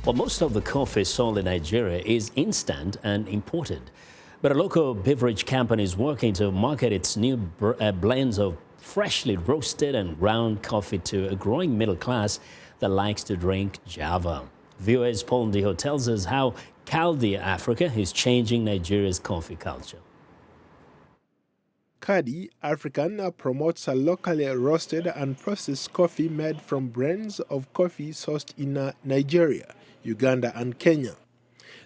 Well, most of the coffee sold in Nigeria is instant and imported. But a local beverage company is working to market its new blends of freshly roasted and ground coffee to a growing middle class that likes to drink Java. VOA's Ndiho tells us how Kaldi Africa is changing Nigeria's coffee culture. Kadi African promotes a locally roasted and processed coffee made from brands of coffee sourced in Nigeria, Uganda, and Kenya.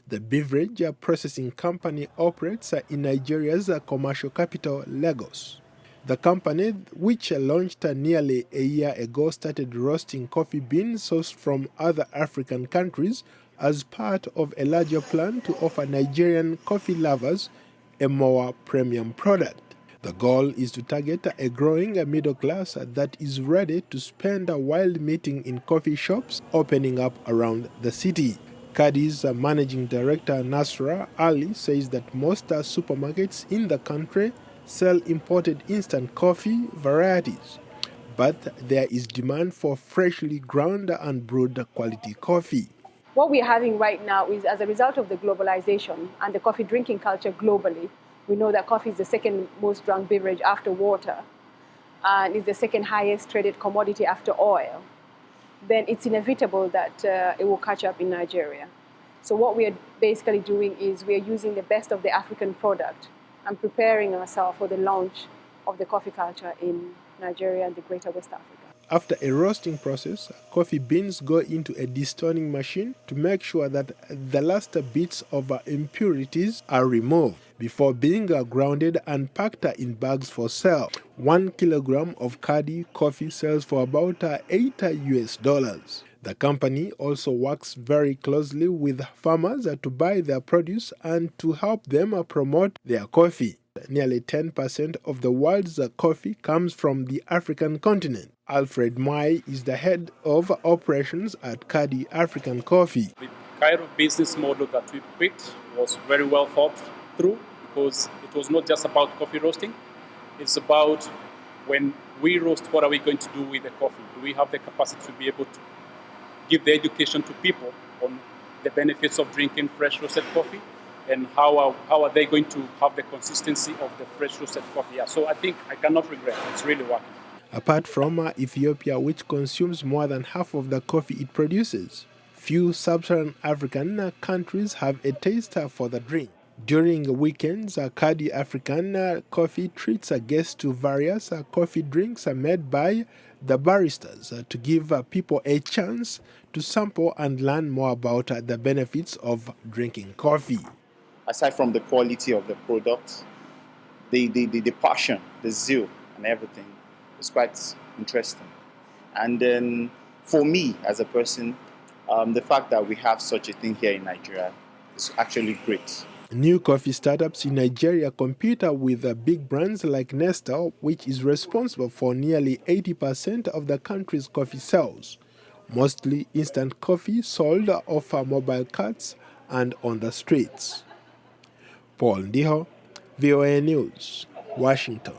The beverage processing company operates in Nigeria's commercial capital, Lagos. The company, which launched nearly a year ago, started roasting coffee beans sourced from other African countries as part of a larger plan to offer Nigerian coffee lovers a more premium product. The goal is to target a growing middle class that is ready to spend a while meeting in coffee shops opening up around the city. Kadi's managing director Nasra Ali says that most supermarkets in the country sell imported instant coffee varieties, but there is demand for freshly ground and brewed quality coffee. What we're having right now is, as a result of the globalization and the coffee drinking culture globally, we know that coffee is the second most drunk beverage after water and is the second highest traded commodity after oil. Then it's inevitable that it will catch up in Nigeria. So what we are basically doing is we are using the best of the African product and preparing ourselves for the launch of the coffee culture in Nigeria and the greater West Africa. After a roasting process, coffee beans go into a destoning machine to make sure that the last bits of impurities are removed before being grounded and packed in bags for sale. 1 kilogram of Kadi coffee sells for about $8. The company also works very closely with farmers to buy their produce and to help them promote their coffee. Nearly 10% of the world's coffee comes from the African continent. Alfred Mai is the head of operations at Kadi African Coffee. The kind of business model that we picked was very well thought through because it was not just about coffee roasting. It's about when we roast, what are we going to do with the coffee? Do we have the capacity to be able to give the education to people on the benefits of drinking fresh roasted coffee? And how are they going to have the consistency of the fresh roasted coffee? Yeah, so I think I cannot regret. It's really working. Apart from Ethiopia, which consumes more than half of the coffee it produces, few sub-Saharan African countries have a taste for the drink. During weekends, Kadi African Coffee treats guests to various coffee drinks made by the baristas to give people a chance to sample and learn more about the benefits of drinking coffee. Aside from the quality of the product, the passion, the zeal and everything is quite interesting. And then for me as a person, the fact that we have such a thing here in Nigeria is actually great. New coffee startups in Nigeria compete with big brands like Nestle, which is responsible for nearly 80% of the country's coffee sales, mostly instant coffee sold off mobile carts and on the streets. Ndiho, VOA News, Washington.